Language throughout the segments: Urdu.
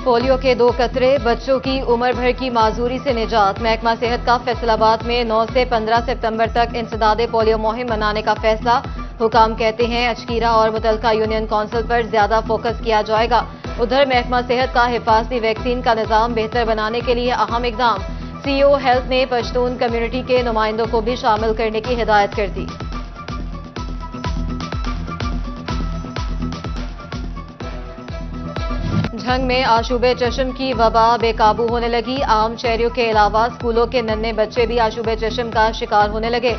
پولیو کے 2 قطرے، بچوں کی عمر بھر کی معذوری سے نجات۔ محکمہ صحت کا فیصل آباد میں 9 سے 15 ستمبر تک انسداد پولیو مہم منانے کا فیصلہ۔ حکام کہتے ہیں اچکیرا اور متعلقہ یونین کونسل پر زیادہ فوکس کیا جائے گا۔ ادھر محکمہ صحت کا حفاظتی ویکسین کا نظام بہتر بنانے کے لیے اہم اقدام۔ سی او ہیلتھ نے پشتون کمیونٹی کے نمائندوں کو بھی شامل کرنے کی ہدایت کر دی۔ جھنگ میں آشوب چشم کی وبا بے قابو ہونے لگی۔ عام شہریوں کے علاوہ اسکولوں کے ننھے بچے بھی آشوب چشم کا شکار ہونے لگے۔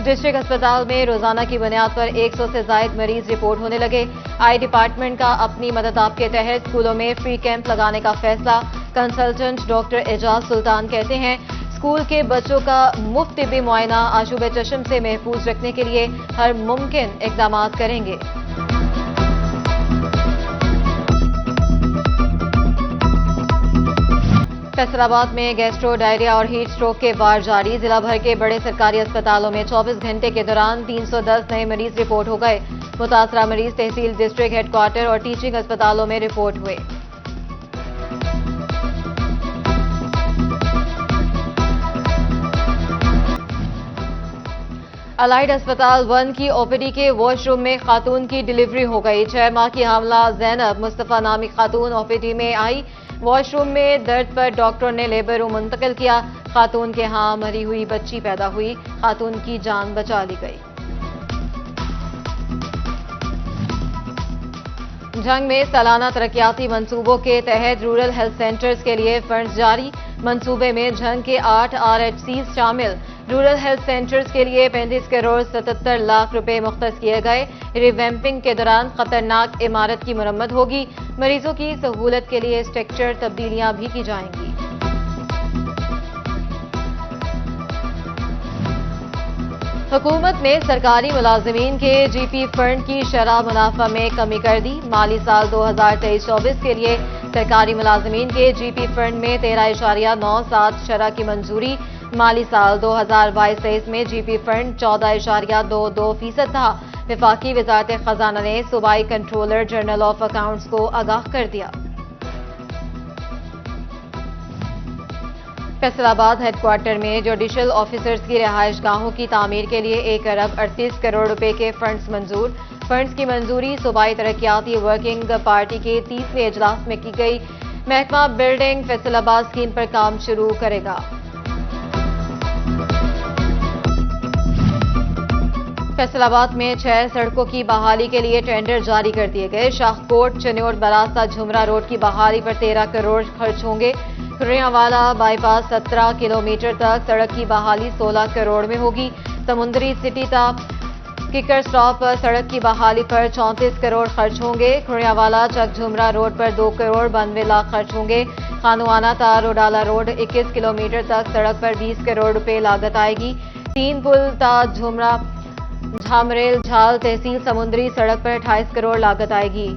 ڈسٹرکٹ ہسپتال میں روزانہ کی بنیاد پر 100 سے زائد مریض رپورٹ ہونے لگے۔ آئی ڈپارٹمنٹ کا اپنی مدد آپ کے تحت اسکولوں میں فری کیمپ لگانے کا فیصلہ۔ کنسلٹنٹ ڈاکٹر اعجاز سلطان کہتے ہیں اسکول کے بچوں کا مفت طبی معائنہ آشوب چشم سے محفوظ رکھنے کے لیے ہر ممکن اقدامات کریں گے۔ فیصل آباد میں گیسٹرو ڈائریا اور ہیٹ سٹروک کے وار جاری۔ ضلع بھر کے بڑے سرکاری اسپتالوں میں 24 گھنٹے کے دوران 310 نئے مریض رپورٹ ہو گئے۔ متاثرہ مریض تحصیل، ڈسٹرکٹ ہیڈ کوارٹر اور ٹیچنگ اسپتالوں میں رپورٹ ہوئے۔ الائیڈ ہسپتال 1 کی او پی ڈی کے واش روم میں خاتون کی ڈیلیوری ہو گئی۔ 6 ماہ کی حاملہ زینب مصطفیٰ نامی خاتون او پی ڈی میں آئی۔ واش روم میں درد پر ڈاکٹر نے لیبر روم منتقل کیا۔ خاتون کے ہاں مری ہوئی بچی پیدا ہوئی۔ خاتون کی جان بچا لی گئی۔ جھنگ میں سالانہ ترقیاتی منصوبوں کے تحت رورل ہیلتھ سینٹرز کے لیے فنڈز جاری۔ منصوبے میں جھنگ کے 8 آر ایچ سیز شامل۔ رورل ہیلتھ سینٹرز کے لیے 35 کروڑ 77 لاکھ روپے مختص کیے گئے۔ ریویمپنگ کے دوران خطرناک عمارت کی مرمت ہوگی۔ مریضوں کی سہولت کے لیے اسٹرکچر تبدیلیاں بھی کی جائیں گی۔ حکومت نے سرکاری ملازمین کے جی پی فنڈ کی شرح منافع میں کمی کر دی۔ مالی سال 2023-24 کے لیے سرکاری ملازمین کے جی پی فنڈ میں 13.97 شرح کی منظوری۔ مالی سال 2022-23 میں جی پی فنڈ 14.22% تھا۔ وفاقی وزارت خزانہ نے صوبائی کنٹرولر جنرل آف اکاؤنٹس کو آگاہ کر دیا۔ فیصل آباد ہیڈ کوارٹر میں جوڈیشل آفیسرز کی رہائش گاہوں کی تعمیر کے لیے 1 ارب 38 کروڑ روپے کے فنڈز منظور۔ فنڈز کی منظوری صوبائی ترقیاتی ورکنگ پارٹی کے 30ویں اجلاس میں کی گئی۔ محکمہ بلڈنگ فیصل آباد اسکیم پر کام شروع کرے گا۔ فیصل آباد میں 6 سڑکوں کی بحالی کے لیے ٹینڈر جاری کر دیے گئے۔ شاہ کوٹ چنیوٹ براستہ جھمرا روڈ کی بحالی پر 13 کروڑ خرچ ہوں گے۔ کھریاں والا بائی پاس 17 کلومیٹر تک سڑک کی بحالی 16 کروڑ میں ہوگی۔ سمندری سٹی تا ککر سٹاپ پر سڑک کی بحالی پر 34 کروڑ خرچ ہوں گے۔ کھریاں والا چک جھمرا روڈ پر 2 کروڑ 92 لاکھ خرچ ہوں گے۔ خانوانہ تا روڈالا روڈ 21 کلومیٹر تک سڑک پر 20 کروڑ روپے لاگت آئے گی۔ 3 پل تا جھمرا جھامریل جھال تحصیل سمندری سڑک پر 28 کروڑ لاگت آئے گی۔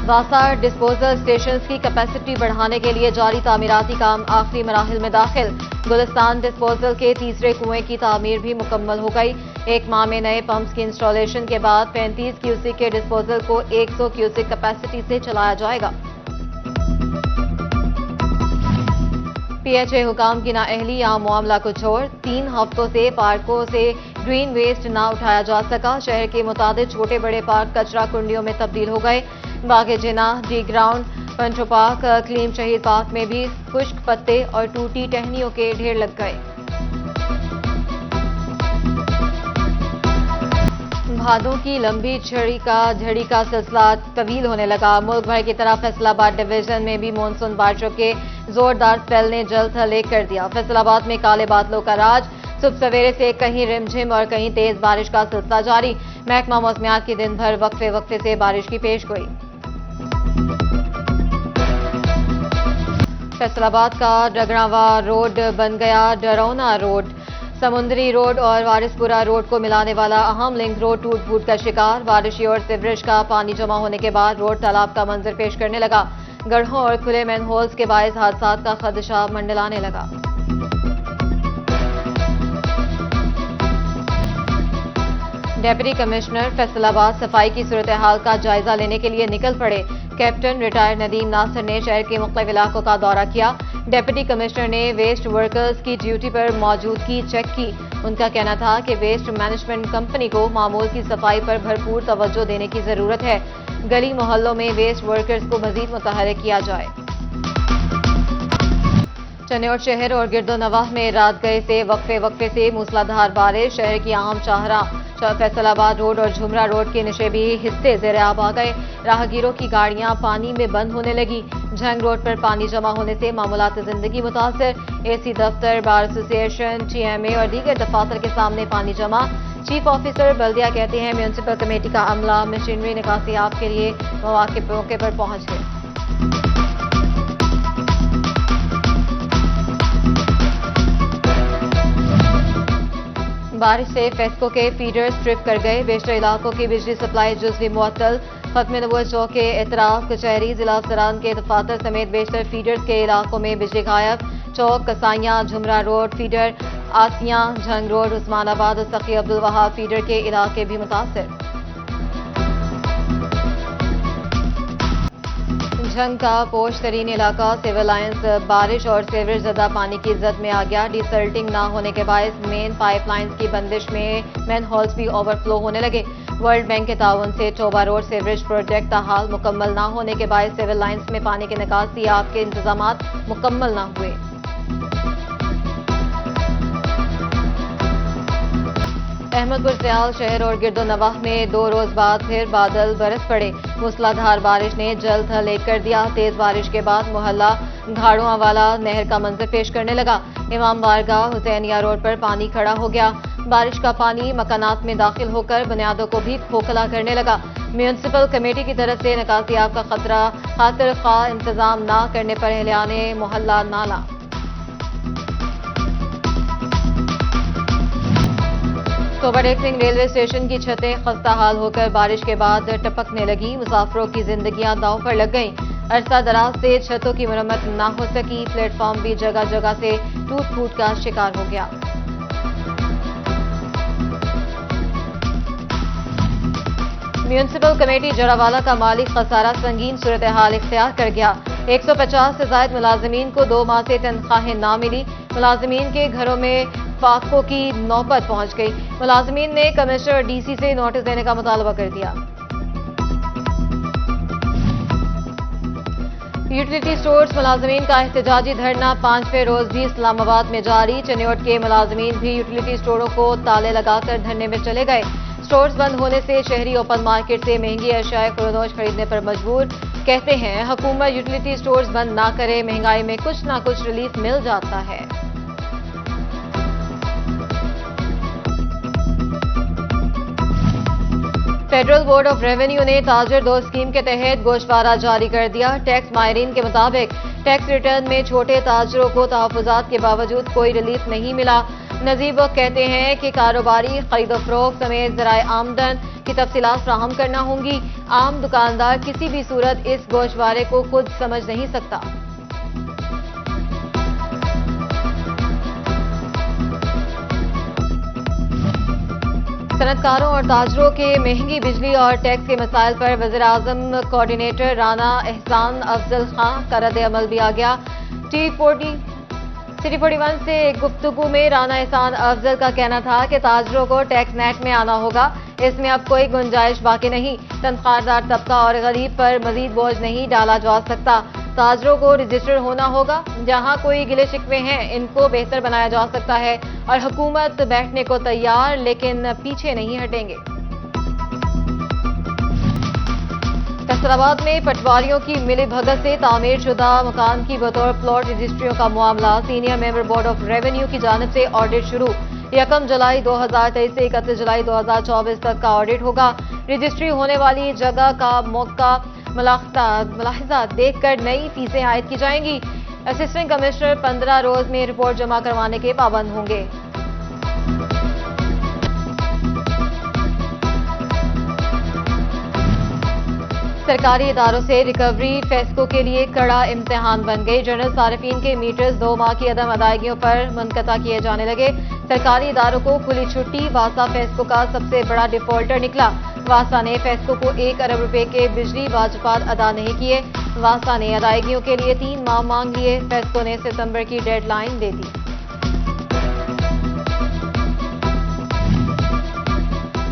واسا ڈسپوزل اسٹیشنز کی کیپیسٹی بڑھانے کے لیے جاری تعمیراتی کام آخری مراحل میں داخل۔ گلستان ڈسپوزل کے تیسرے کنویں کی تعمیر بھی مکمل ہو گئی۔ 1 ماہ میں نئے پمپس کی انسٹالیشن کے بعد 35 کیوسک کے ڈسپوزل کو 100 کیوسک کیپیسٹی سے چلایا جائے گا۔ پی ایچ اے حکام کی نااہلی یا معاملہ کچھ اور۔ 3 ہفتوں سے پارکوں سے گرین ویسٹ نہ اٹھایا جا سکا۔ شہر کے متعدد چھوٹے بڑے پارک کچرا کنڈیوں میں تبدیل ہو گئے۔ باغ جناح، ڈی گراؤنڈ، پنٹو پارک، کلیم شہید پارک میں بھی خشک پتے اور ٹوٹی ٹہنیوں کے ڈھیر لگ گئے۔ بھادوں کی لمبی جھڑی کا سلسلہ طویل ہونے لگا۔ ملک بھر کی طرح فیصل آباد ڈویژن میں بھی مونسون بارشوں کے زوردار سپیل نے جلد ہلیک کر دیا۔ فیصل آباد میں کالے بادلوں کا راج۔ صبح سویرے سے کہیں رم جھم اور کہیں تیز بارش کا سلسلہ جاری۔ محکمہ موسمیات کی دن بھر وقفے سے بارش کی پیش گوئی۔ فیصل آباد کا ڈگراواں روڈ بن گیا ڈرونا روڈ۔ سمندری روڈ اور وارث پورہ روڈ کو ملانے والا اہم لنک روڈ ٹوٹ پھوٹ کا شکار۔ بارشی اور سیوریج کا پانی جمع ہونے کے بعد روڈ تالاب کا منظر پیش کرنے لگا۔ گڑھوں اور کھلے مین ہولز کے باعث حادثات کا خدشہ منڈلانے لگا۔ ڈپٹی کمشنر فیصل آباد صفائی کی صورتحال کا جائزہ لینے کے لیے نکل پڑے. کیپٹن ریٹائر ندیم ناصر نے شہر کے مختلف علاقوں کا دورہ کیا. ڈپٹی کمشنر نے ویسٹ ورکرز کی ڈیوٹی پر موجودگی چیک کی. ان کا کہنا تھا کہ ویسٹ مینجمنٹ کمپنی کو معمول کی صفائی پر بھرپور توجہ دینے کی ضرورت ہے. گلی محلوں میں ویسٹ ورکرز کو مزید متحرک کیا جائے. چنیوٹ شہر اور گرد و نواح میں رات گئے سے وقفے سے موسلادھار بارش. شہر کی عام شاہراہ فیصل آباد روڈ اور جھمرا روڈ کے نشیبی حصے زیر آب آ گئے. راہگیروں کی گاڑیاں پانی میں بند ہونے لگی. جھنگ روڈ پر پانی جمع ہونے سے معمولات زندگی متاثر. اے سی دفتر، بار ایسوسی ایشن، ٹی ایم اے اور دیگر دفاتر کے سامنے پانی جمع. چیف آفیسر بلدیہ کہتے ہیں میونسپل کمیٹی کا عملہ مشینری نکاسیاب کے لیے موقع پر پہنچ گئے. بارش سے فیسکو کے فیڈر ٹرپ کر گئے. بیشتر علاقوں کی بجلی سپلائی جزوی معطل. ختم نبوت چوک کے اعتراف کچہری، ضلع افسران کے دفاتر سمیت بیشتر فیڈرز کے علاقوں میں بجلی غائب. چوک، کسائیاں، جھمرا روڈ فیڈر، آسیاں، جھنگ روڈ، عثمان آباد اور سخی عبدالوہاب فیڈر کے علاقے بھی متاثر. جھنگ کا پوش ترین علاقہ سول لائنز بارش اور سیوریج زدہ پانی کی زد میں آ گیا. ڈی سلٹنگ نہ ہونے کے باعث مین پائپ لائنز کی بندش میں مین ہولز بھی اوور فلو ہونے لگے. ورلڈ بینک کے تعاون سے ٹوبا روڈ سیوریج پروجیکٹ تاحال مکمل نہ ہونے کے باعث سیول لائنز میں پانی کے نکاسی آب کے انتظامات مکمل نہ ہوئے. احمد پور سیال شہر اور گرد و نواح میں 2 روز بعد پھر بادل برس پڑے. موسلادھار بارش نے جل تھل ایک کر دیا. تیز بارش کے بعد محلہ گھاڑواں والا نہر کا منظر پیش کرنے لگا. امام بارگاہ حسینیہ روڈ پر پانی کھڑا ہو گیا. بارش کا پانی مکانات میں داخل ہو کر بنیادوں کو بھی کھوکھلا کرنے لگا. میونسپل کمیٹی کی طرف سے نکاسی آب کا خطرہ، خاطر خواہ انتظام نہ کرنے پر اہلِ محلہ نالا. صوبہ ٹیک سنگھ ریلوے اسٹیشن کی چھتیں خستہ حال ہو کر بارش کے بعد ٹپکنے لگی. مسافروں کی زندگیاں داؤ پر لگ گئیں. عرصہ دراز سے چھتوں کی مرمت نہ ہو سکی. پلیٹ فارم بھی جگہ جگہ سے ٹوٹ پھوٹ کا شکار ہو گیا. میونسپل کمیٹی جڑاوالا کا مالی خسارہ سنگین صورتحال اختیار کر گیا. 150 سے زائد ملازمین کو 2 ماہ سے تنخواہیں نہ ملی. ملازمین کے گھروں میں فاقوں کی نوبت پہنچ گئی. ملازمین نے کمشنر اور ڈی سی سے نوٹس دینے کا مطالبہ کر دیا. یوٹیلیٹی سٹورز ملازمین کا احتجاجی دھرنا 5ویں روز بھی اسلام آباد میں جاری. چنیوٹ کے ملازمین بھی یوٹیلیٹی سٹوروں کو تالے لگا کر دھرنے میں چلے گئے. سٹورز بند ہونے سے شہری اوپن مارکیٹ سے مہنگی اشیاء خرونوش خریدنے پر مجبور. کہتے ہیں حکومت یوٹیلیٹی سٹورز بند نہ کرے، مہنگائی میں کچھ نہ کچھ ریلیف مل جاتا ہے. فیڈرل بورڈ آف ریونیو نے تاجر 2 اسکیم کے تحت گوشوارہ جاری کر دیا. ٹیکس ماہرین کے مطابق ٹیکس ریٹرن میں چھوٹے تاجروں کو تحفظات کے باوجود کوئی ریلیف نہیں ملا. نذیر بخش کہتے ہیں کہ کاروباری خرید و فروخت سمیت ذرائع آمدن کی تفصیلات فراہم کرنا ہوں گی. عام دکاندار کسی بھی صورت اس گوشوارے کو خود سمجھ نہیں سکتا. صنعت کاروں اور تاجروں کے مہنگی بجلی اور ٹیکس کے مسائل پر وزیر اعظم کوآرڈینیٹر رانا احسان افضل خان کا رد عمل بھی آ گیا. سٹی 41 سے ایک گفتگو میں رانا احسان افضل کا کہنا تھا کہ تاجروں کو ٹیکس نیٹ میں آنا ہوگا. اس میں اب کوئی گنجائش باقی نہیں. تنخواہ دار طبقہ اور غریب پر مزید بوجھ نہیں ڈالا جا سکتا. تاجروں کو رجسٹر ہونا ہوگا. جہاں کوئی گلے شکوے ہیں ان کو بہتر بنایا جا سکتا ہے اور حکومت بیٹھنے کو تیار، لیکن پیچھے نہیں ہٹیں گے. فیصل آباد میں پٹواریوں کی ملی بھگت سے تعمیر شدہ مکان کی بطور پلاٹ رجسٹریوں کا معاملہ. Senior member board of revenue کی جانب سے آڈٹ شروع. 1 جولائی 2023 سے 31 جولائی 2024 تک کا آڈٹ ہوگا. رجسٹری ہونے والی جگہ کا موقع ملاحظہ دیکھ کر نئی فیسیں عائد کی جائیں گی. اسسٹنٹ کمشنر 15 روز میں رپورٹ جمع کروانے کے پابند ہوں گے. سرکاری اداروں سے ریکوری فیسکو کے لیے کڑا امتحان بن گئی. جنرل صارفین کے میٹرز 2 ماہ کی عدم ادائیگیوں پر منقطع کیے جانے لگے. سرکاری اداروں کو کھلی چھٹی، واسا فیسکو کا سب سے بڑا ڈیفالٹر نکلا۔ واسا نے فیسکو کو 1 ارب روپے کے بجلی واجبات ادا نہیں کیے۔ واسا نے ادائیگیوں کے لیے 3 ماہ مانگ لیے۔ فیسکو نے ستمبر کی ڈیڈ لائن دے دی۔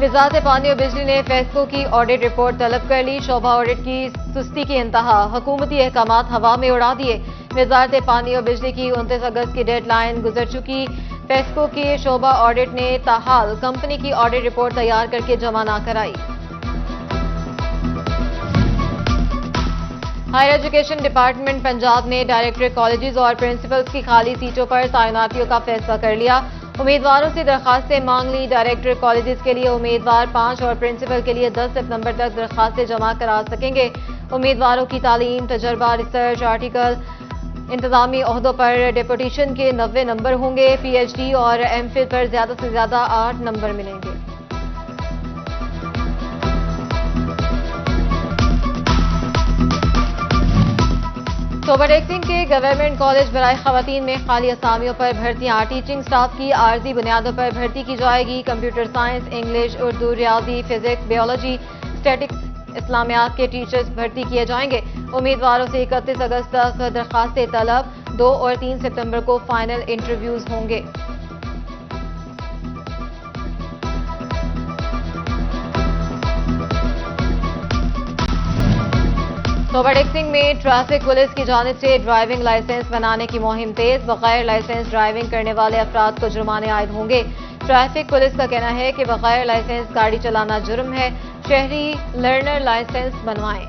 وزارت پانی اور بجلی نے فیسکو کی آڈٹ رپورٹ طلب کر لی۔ شعبہ آڈٹ کی سستی کی انتہا، حکومتی احکامات ہوا میں اڑا دیے۔ وزارت پانی اور بجلی کی 29 اگست کی ڈیڈ لائن گزر چکی۔ فیسکو کے شعبہ آڈٹ نے تاحال کمپنی کی آڈٹ رپورٹ تیار کر کے جمع نہ کرائی۔ ہائر ایجوکیشن ڈپارٹمنٹ پنجاب نے ڈائریکٹر کالجز اور پرنسپلز کی خالی سیٹوں پر تعیناتیوں کا فیصلہ کر لیا۔ امیدواروں سے درخواستیں مانگ لی۔ ڈائریکٹر کالجز کے لیے امیدوار 5 اور پرنسپل کے لیے 10 ستمبر تک درخواستیں جمع کرا سکیں گے۔ امیدواروں کی تعلیم، تجربہ، ریسرچ، آرٹیکل، انتظامی عہدوں پر ڈپوٹیشن کے 90 نمبر ہوں گے۔ پی ایچ ڈی اور ایم فل پر زیادہ سے زیادہ 8 نمبر ملیں گے۔ سوبر ٹیکسنگ کے گورنمنٹ کالج برائے خواتین میں خالی اسامیوں پر بھرتیاں۔ ٹیچنگ سٹاف کی عارضی بنیادوں پر بھرتی کی جائے گی۔ کمپیوٹر سائنس، انگلش، اردو، ریاضی، فزکس، بیولوجی، اسٹیٹکس، اسلامیات کے ٹیچرز بھرتی کیے جائیں گے۔ امیدواروں سے 31 اگست تک درخواستیں طلب۔ 2 اور 3 ستمبر کو فائنل انٹرویوز ہوں گے۔ سوبر ٹیکسنگ میں ٹریفک پولیس کی جانب سے ڈرائیونگ لائسنس بنانے کی مہم تیز۔ بغیر لائسنس ڈرائیونگ کرنے والے افراد کو جرمانے عائد ہوں گے۔ ٹریفک پولیس کا کہنا ہے کہ بغیر لائسنس گاڑی چلانا جرم ہے۔ شہری لرنر لائسنس بنوائیں۔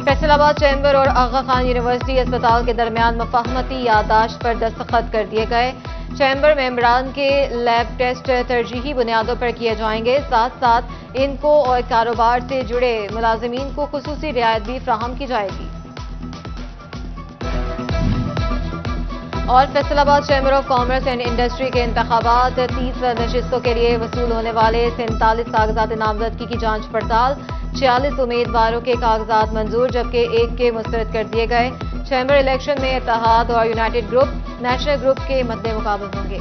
فیصل آباد چیمبر اور آغا خان یونیورسٹی اسپتال کے درمیان مفاہمتی یادداشت پر دستخط کر دیے گئے۔ چیمبر ممبران کے لیب ٹیسٹ ترجیحی بنیادوں پر کیے جائیں گے۔ ساتھ ساتھ ان کو اور کاروبار سے جڑے ملازمین کو خصوصی رعایت بھی فراہم کی جائے گی۔ اور فیصل آباد chamber of commerce and industry کے انتخابات 30 نشستوں کے لیے وصول ہونے والے 47 کاغذات نامزدگی کی جانچ پڑتال۔ 46 امیدواروں کے کاغذات منظور جبکہ 1 کے مسترد کر دیے گئے۔ چیمبر الیکشن میں اتحاد اور یونائیٹڈ گروپ، نیشنل گروپ کے مدمقابل ہوں گے۔